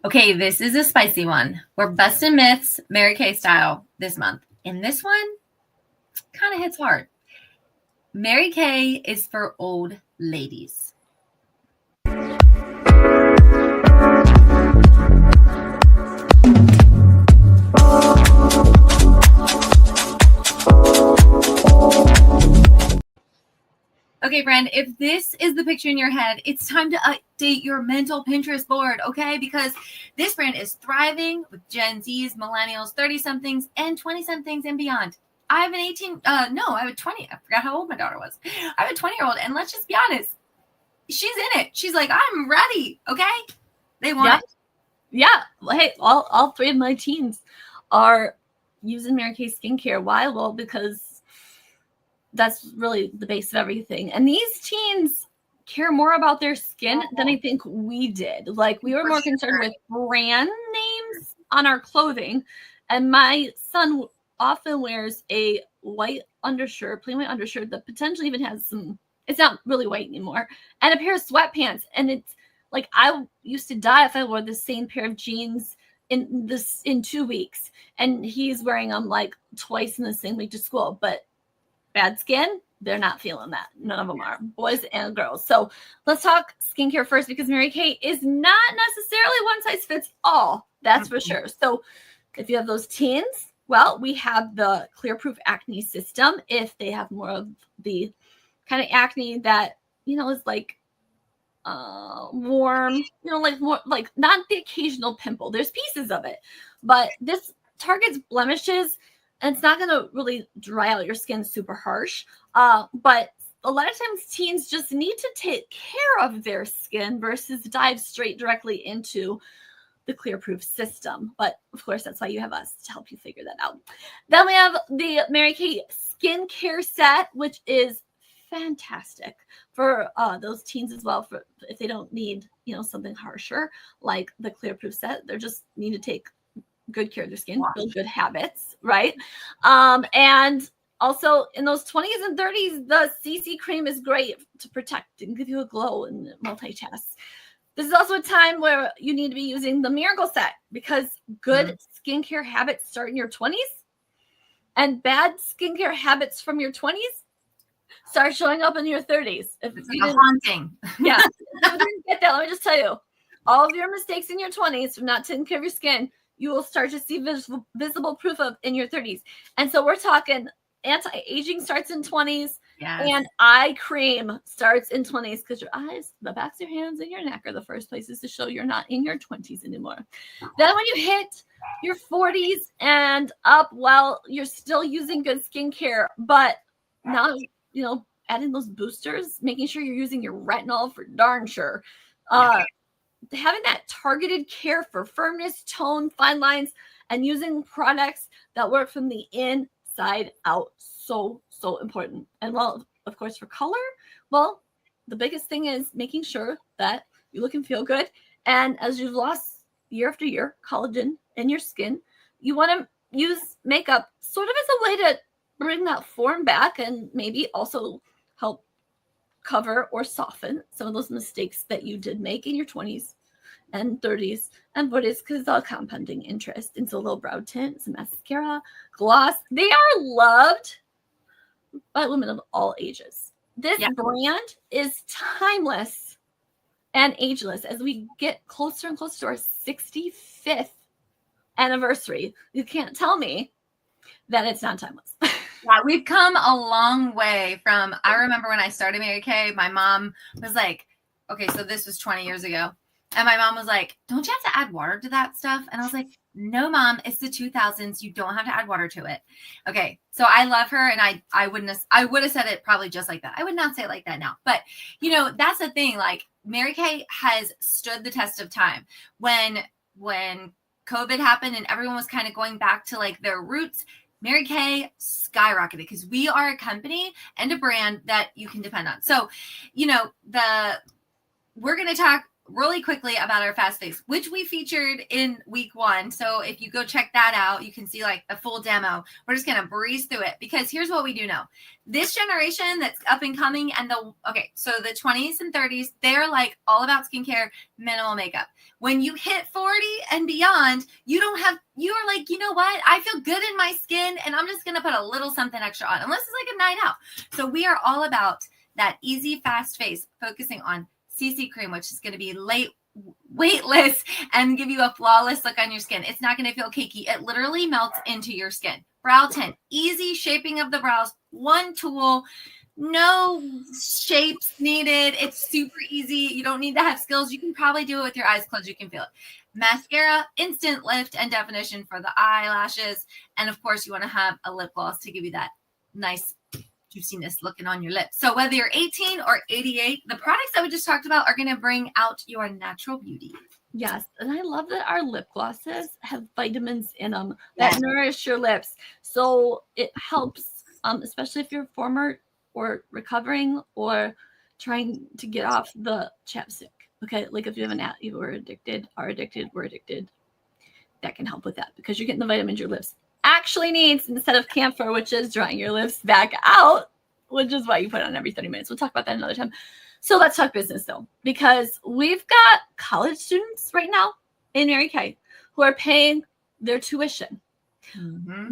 Okay, this is a spicy one. We're busting myths, Mary Kay style this month. And this one kind of hits hard. Mary Kay is for old ladies. Okay, friend, if this is the picture in your head, it's time to update your mental Pinterest board, okay? Because this brand is thriving with Gen Zs, millennials, 30-somethings, and 20-somethings and beyond. I have I have a 20. I forgot how old my daughter was. I have a 20-year-old, and let's just be honest. She's in it. She's like, I'm ready, okay? They want it. Yeah. Hey, all three of my teens are using Mary Kay skincare. Why? Well, because that's really the base of everything. And these teens care more about their skin than I think we did. Like, we were more concerned with brand names on our clothing. And my son often wears a white undershirt, plain white undershirt that potentially even has some, it's not really white anymore, and a pair of sweatpants. And it's like, I used to die if I wore the same pair of jeans in 2 weeks. And he's wearing them like twice in the same week to school. But bad skin, they're not feeling that. None of them are, boys and girls. So let's talk skincare first, because Mary Kay is not necessarily one size fits all. That's for sure. So if you have those teens, well, we have the Clear Proof Acne System. If they have more of the kind of acne that, is like warm, like more like not the occasional pimple. There's pieces of it, but this targets blemishes. And it's not going to really dry out your skin super harsh. But a lot of times teens just need to take care of their skin versus dive straight directly into the Clear Proof system. But of course, that's why you have us to help you figure that out. Then we have the Mary Kay skincare set, which is fantastic for those teens as well. For if they don't need, something harsher like the Clear Proof set, they just need to take good care of their skin, build good habits, right? And also in those 20s and 30s, the CC cream is great to protect and give you a glow and multitask. This is also a time where you need to be using the Miracle Set, because good skincare habits start in your 20s, and bad skincare habits from your 20s start showing up in your 30s. If it's like a haunting. Yeah. If you didn't get that, let me just tell you, all of your mistakes in your 20s from not taking care of your skin, you will start to see visible proof of in your 30s. And so we're talking anti-aging starts in 20s, and eye cream starts in 20s, because your eyes, the backs of your hands, and your neck are the first places to show you're not in your 20s anymore. Then when you hit your 40s and up, well, you're still using good skincare, but now, adding those boosters, making sure you're using your retinol for darn sure. Having that targeted care for firmness, tone, fine lines, and using products that work from the inside out. So important. And well, of course, for color, well, the biggest thing is making sure that you look and feel good. And as you've lost year after year collagen in your skin, you want to use makeup sort of as a way to bring that form back, and maybe also help cover or soften some of those mistakes that you did make in your 20s and 30s and 40s, because it's all compounding interest. And so a little brow tint, some mascara, gloss, they are loved by women of all ages. This brand is timeless and ageless. As we get closer and closer to our 65th anniversary, you can't tell me that it's not timeless. Yeah, we've come a long way from, I remember when I started Mary Kay, my mom was like, okay, so this was 20 years ago. And my mom was like, don't you have to add water to that stuff? And I was like, no, Mom, it's the 2000s. You don't have to add water to it. Okay. So I love her. And I would have said it probably just like that. I would not say it like that now. But, that's the thing. Like, Mary Kay has stood the test of time. When COVID happened and everyone was kind of going back to like their roots, Mary Kay skyrocketed, because we are a company and a brand that you can depend on. So, we're going to talk really quickly about our fast face, which we featured in week 1. So if you go check that out, you can see like the full demo. We're just going to breeze through it because here's what we do know. This generation that's up and coming and so the 20s and 30s, they're like all about skincare, minimal makeup. When you hit 40 and beyond, you're like, you know what? I feel good in my skin and I'm just going to put a little something extra on, unless it's like a night out. So we are all about that easy, fast face, focusing on CC cream, which is going to be weightless and give you a flawless look on your skin. It's not going to feel cakey. It literally melts into your skin. Brow tint, easy shaping of the brows, one tool, no shapes needed. It's super easy. You don't need to have skills. You can probably do it with your eyes closed. You can feel it. Mascara, instant lift and definition for the eyelashes. And of course, you want to have a lip gloss to give you that nice juiciness looking on your lips. So whether you're 18 or 88, the products that we just talked about are going to bring out your natural beauty. Yes, and I love that our lip glosses have vitamins in them that nourish your lips. So it helps, especially if you're former or recovering or trying to get off the chapstick. Okay, like if you have you are addicted, we're addicted. That can help with that because you're getting the vitamins your lips actually needs instead of camphor, which is drying your lips back out, which is why you put it on every 30 minutes. We'll talk about that another time. So let's talk business though, because we've got college students right now in Mary Kay who are paying their tuition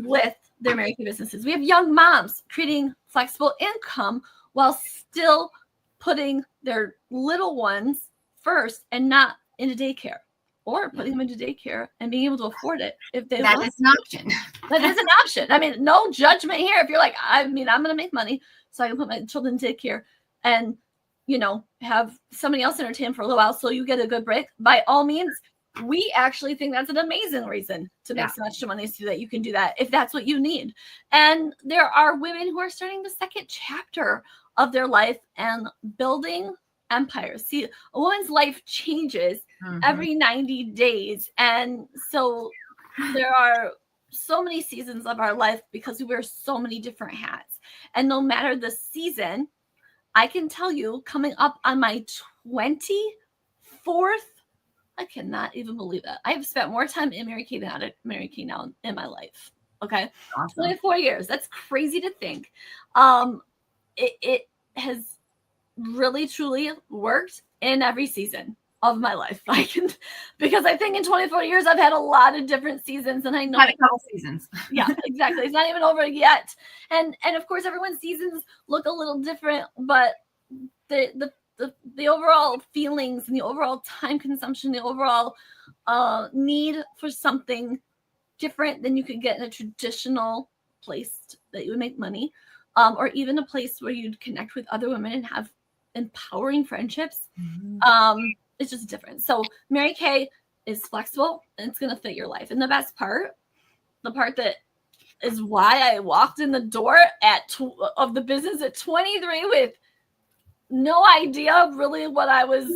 with their Mary Kay businesses. We have young moms creating flexible income while still putting their little ones first and not into daycare. Or putting them into daycare and being able to afford it if they want. That is an option. That is an option. I mean, no judgment here. If you're like, I'm going to make money so I can put my children in daycare and, have somebody else entertain for a little while so you get a good break. By all means, we actually think that's an amazing reason to make some extra money so that you can do that if that's what you need. And there are women who are starting the second chapter of their life and building empires. See, a woman's life changes every 90 days. And so there are so many seasons of our life because we wear so many different hats. And no matter the season, I can tell you, coming up on my 24th, I cannot even believe that. I have spent more time in Mary Kay than out of Mary Kay now in my life. Okay. Awesome. 24 years. That's crazy to think. It has really truly worked in every season of my life. Because I think in 24 years I've had a lot of different seasons, and I know a couple seasons. Yeah, exactly. It's not even over yet. And of course everyone's seasons look a little different, but the overall feelings and the overall time consumption, the overall need for something different than you could get in a traditional place that you would make money, or even a place where you'd connect with other women and have empowering friendships. It's just different. So Mary Kay is flexible and it's going to fit your life. And the best part, the part that is why I walked in the door of the business at 23 with no idea really what I was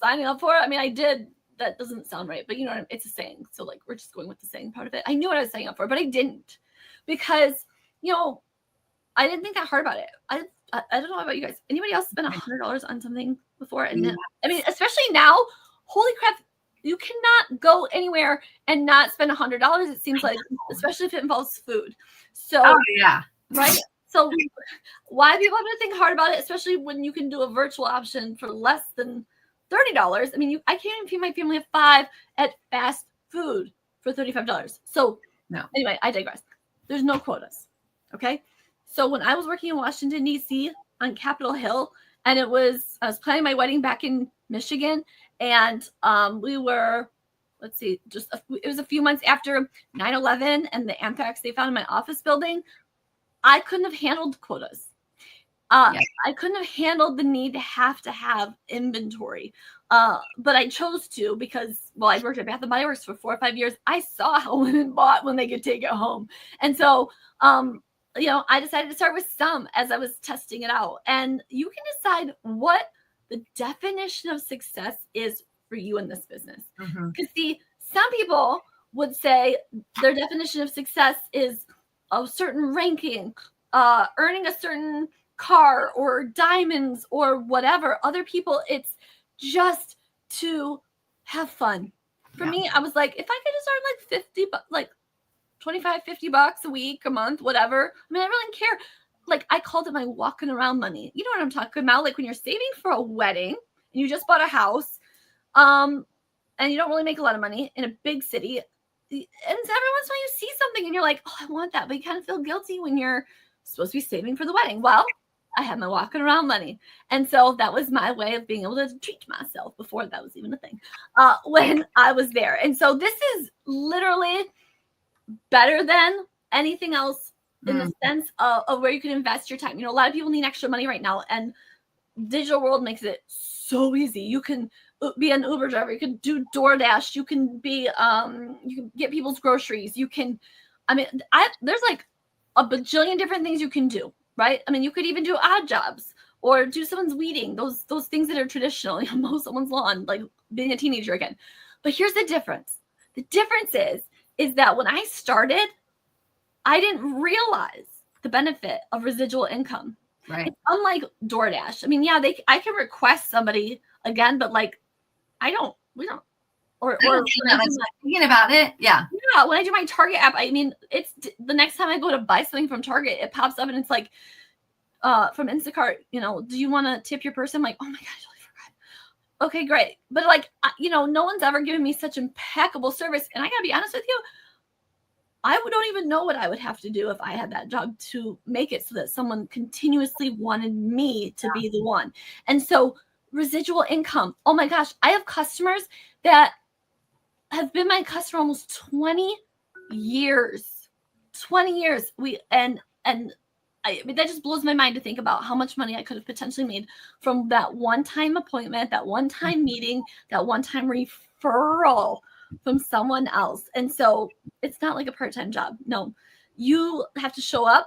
signing up for. I mean, I did. That doesn't sound right, but it's a saying. So like, we're just going with the saying part of it. I knew what I was signing up for, but I didn't because, I didn't think that hard about it. I don't know about you guys. Anybody else spend $100 on something before? And then, I mean, especially now, holy crap, you cannot go anywhere and not spend $100. It seems like, especially if it involves food. So, right. So why people have to think hard about it, especially when you can do a virtual option for less than $30. I mean, I can't even feed my family of 5 at fast food for $35. So anyway, I digress. There's no quotas. Okay. So when I was working in Washington, D.C. on Capitol Hill, and I was planning my wedding back in Michigan, and we were, it was a few months after 9/11 and the anthrax they found in my office building. I couldn't have handled quotas. I couldn't have handled the need to have inventory. But I chose to because, I worked at Bath & Body Works for 4 or 5 years. I saw how women bought when they could take it home. And so, I decided to start with some as I was testing it out. And you can decide what the definition of success is for you in this business. Because see, some people would say their definition of success is a certain ranking, earning a certain car or diamonds or whatever. Other people, it's just to have fun. For me, I was like, if I could just earn like 50, like 25, $50 a week, a month, whatever. I mean, I really didn't care. Like, I called it my walking around money. You know what I'm talking about? Like when you're saving for a wedding and you just bought a house, and you don't really make a lot of money in a big city. And every once in a while you see something and you're like, oh, I want that. But you kind of feel guilty when you're supposed to be saving for the wedding. Well, I had my walking around money. And so that was my way of being able to treat myself before that was even a thing, when I was there. And so this is literally better than anything else in the sense of where you can invest your time. You know, a lot of people need extra money right now, and digital world makes it so easy. You can be an Uber driver, you can do DoorDash, you can be you can get people's groceries, you can, I mean, there's like a bajillion different things you can do, right? I mean, you could even do odd jobs or do someone's weeding, those things that are traditional, you know, mow someone's lawn, like being a teenager again. But here's the difference. The difference is that when I started, I didn't realize the benefit of residual income. Right. It's unlike DoorDash. I mean, yeah, I can request somebody again, but like, we don't, or thinking about it. Yeah. Yeah. When I do my Target app, I mean, it's the next time I go to buy something from Target, it pops up and it's like, from Instacart, you know, do you want to tip your person? I'm like, oh my gosh, I totally forgot. Okay, great. But like, you know, no one's ever given me such impeccable service. And I gotta be honest with you, I don't even know what I would have to do if I had that job to make it so that someone continuously wanted me to be the one. And so residual income, oh my gosh, I have customers that have been my customer almost 20 years. 20 years. And I mean, that just blows my mind to think about how much money I could have potentially made from that one-time appointment, that one-time meeting, that one-time referral from someone else. And so it's not like a part-time job. No, you have to show up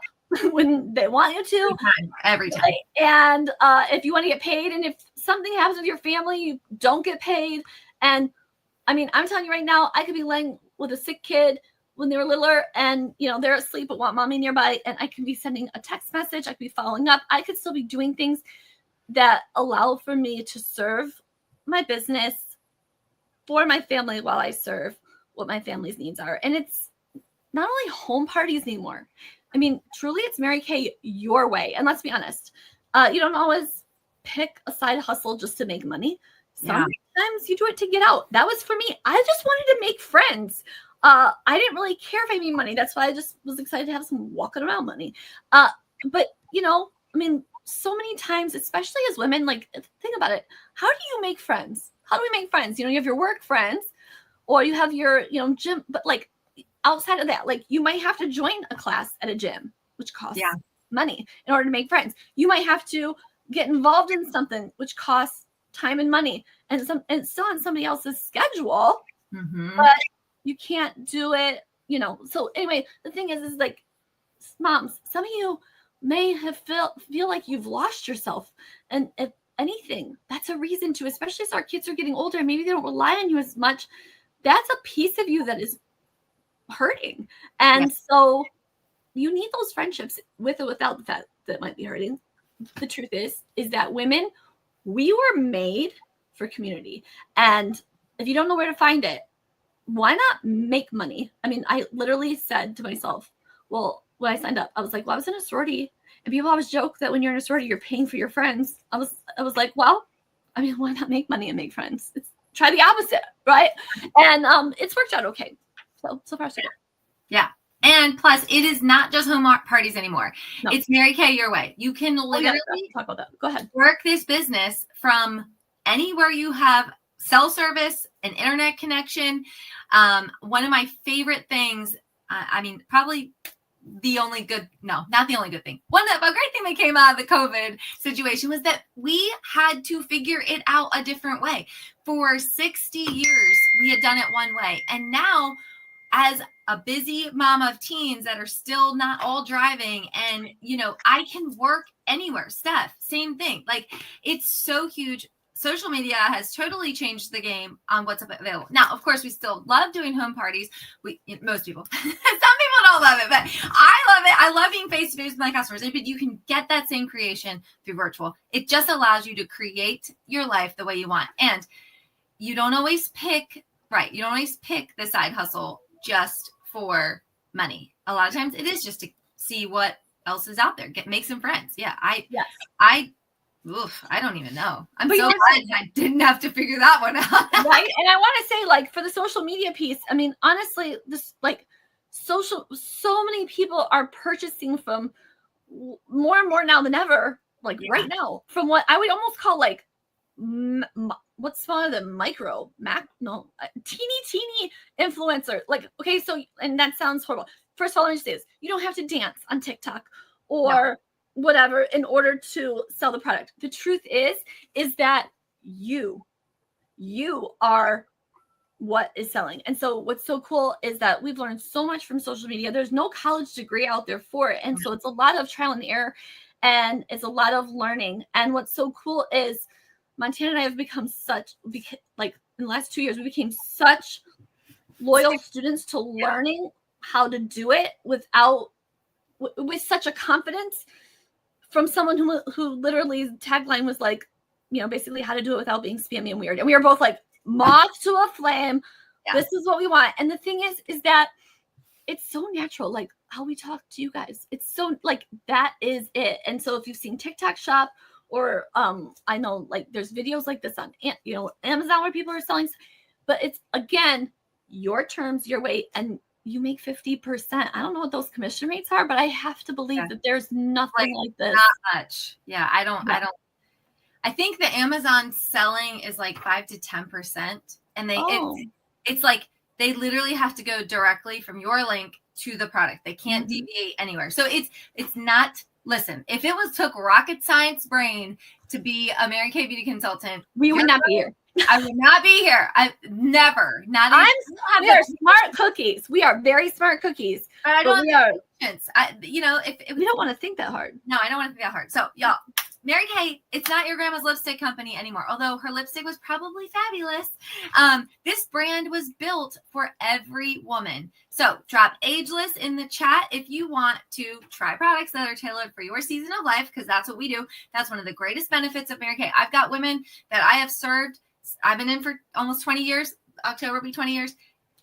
when they want you to. Every time. And if you want to get paid, and if something happens with your family, you don't get paid. And I mean, I'm telling you right now, I could be laying with a sick kid when they were littler and, you know, they're asleep but want mommy nearby. And I can be sending a text message. I could be following up. I could still be doing things that allow for me to serve my business for my family while I serve what my family's needs are. And it's not only home parties anymore. I mean, truly, it's Mary Kay your way. And let's be honest, you don't always pick a side hustle just to make money. Sometimes you do it to get out. That was for me. I just wanted to make friends. I didn't really care if I made money. That's why I just was excited to have some walking around money. But, you know, I mean, so many times, especially as women, like, think about it. How do you make friends? How do we make friends? You know, you have your work friends or you have your, you know, gym, but like outside of that, like you might have to join a class at a gym, which costs money in order to make friends. You might have to get involved in something which costs time and money and it's still on somebody else's schedule, but you can't do it, you know. So anyway, the thing is like, moms, some of you may have feel like you've lost yourself. And if anything, that's a reason to, especially as our kids are getting older, maybe they don't rely on you as much. That's a piece of you that is hurting. And so you need those friendships with or without the fact that might be hurting. The truth is that women, we were made for community. And if you don't know where to find it, why not make money? I mean, I literally said to myself, well, when I signed up, I was like, well, I was in a sorority. And people always joke that when you're in a sorority, you're paying for your friends. I was like, well, I mean, why not make money and make friends? Try the opposite, right? And it's worked out okay. So far, so good. Yeah. And plus, it is not just home parties anymore. No. It's Mary Kay your way. You can literally talk about that. Go ahead. Work this business from anywhere you have cell service, an internet connection. One of my favorite things, I mean, probably the only good, no, not the only good thing. A great thing that came out of the COVID situation was that we had to figure it out a different way. For 60 years, we had done it one way. And now, as a busy mom of teens that are still not all driving, and, you know, I can work anywhere. Steph, same thing. Like, it's so huge. Social media has totally changed the game on what's available. Now, of course, we still love doing home parties. Most people, some people don't love it, but I love it. I love being face to face with my customers. But you can get that same creation through virtual. It just allows you to create your life the way you want. And you don't always pick, right. You don't always pick the side hustle just for money. A lot of times it is just to see what else is out there, make some friends. Yeah. I don't even know. I'm so glad I didn't have to figure that one out. Right. And I want to say, like, for the social media piece, I mean, honestly, this, like, so many people are purchasing from more and more now than ever, like right now, from what I would almost call like what's smaller than teeny influencer. Like, okay, so, and that sounds horrible. First of all, let me say this: you don't have to dance on TikTok or whatever in order to sell the product. The truth is that you are what is selling. And so what's so cool is that we've learned so much from social media. There's no college degree out there for it. And so it's a lot of trial and error, and it's a lot of learning. And what's so cool is Montana and I have become like, in the last 2 years, we became such loyal students to learning how to do it with such a confidence from someone who literally tagline was like, basically how to do it without being spammy and weird. And we were both like, moth to a flame. Yeah. This is what we want. And the thing is that it's so natural, like how we talk to you guys. It's so, like, that is it. And so if you've seen TikTok Shop, or I know, like, there's videos like this on Amazon where people are selling, but it's, again, your terms, your way, and you make 50%. I don't know what those commission rates are, but I have to believe that there's nothing like this. Not much. Yeah, I don't. I think the Amazon selling is like 5 to 10%, and it's like they literally have to go directly from your link to the product. They can't deviate anywhere. So it's not. Listen, if it took rocket science brain to be a Mary Kay beauty consultant, we would not be here. I would not be here. I never. We are smart cookies. We are very smart cookies. But I don't. If we don't want to think that hard. No, I don't want to think that hard. So, y'all, Mary Kay, it's not your grandma's lipstick company anymore, although her lipstick was probably fabulous. This brand was built for every woman. So drop ageless in the chat if you want to try products that are tailored for your season of life, because that's what we do. That's one of the greatest benefits of Mary Kay. I've got women that I have served. I've been in for almost 20 years. October will be 20 years.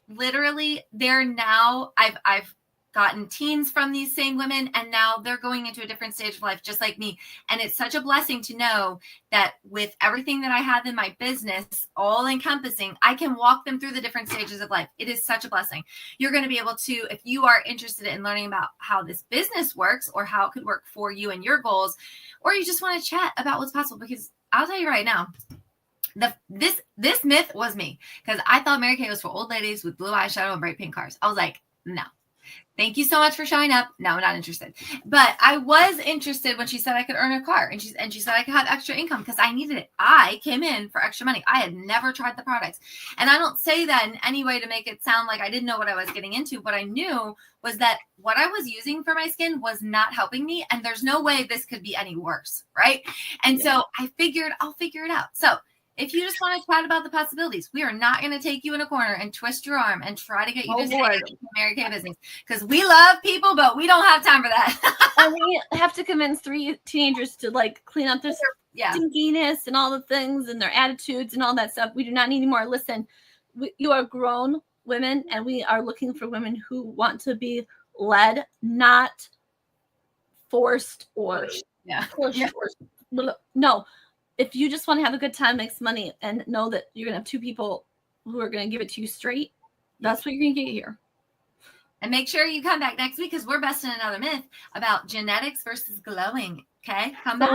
Literally, they're now, I've gotten teens from these same women, and now they're going into a different stage of life just like me. And it's such a blessing to know that with everything that I have in my business, all encompassing, I can walk them through the different stages of life. It is such a blessing. You're going to be able to, if you are interested in learning about how this business works or how it could work for you and your goals, or you just want to chat about what's possible, because I'll tell you right now, this myth was me, because I thought Mary Kay was for old ladies with blue eyeshadow and bright pink cars. I was like, no. Thank you so much for showing up. No, I'm not interested. But I was interested when she said I could earn a car, and she said I could have extra income because I needed it. I came in for extra money. I had never tried the products. And I don't say that in any way to make it sound like I didn't know what I was getting into. What I knew was that what I was using for my skin was not helping me, and there's no way this could be any worse, right? And so I figured I'll figure it out. So if you just want to chat about the possibilities, we are not going to take you in a corner and twist your arm and try to get you to stay in the Mary Kay business, because we love people, but we don't have time for that. And we have to convince 3 teenagers to, like, clean up their stinkiness and all the things and their attitudes and all that stuff. We do not need any more. Listen, you are grown women, and we are looking for women who want to be led, not forced or pushed. No. If you just want to have a good time, make some money, and know that you're going to have 2 people who are going to give it to you straight, that's what you're going to get here. And make sure you come back next week, because we're busting another myth about genetics versus glowing. Okay? Come back.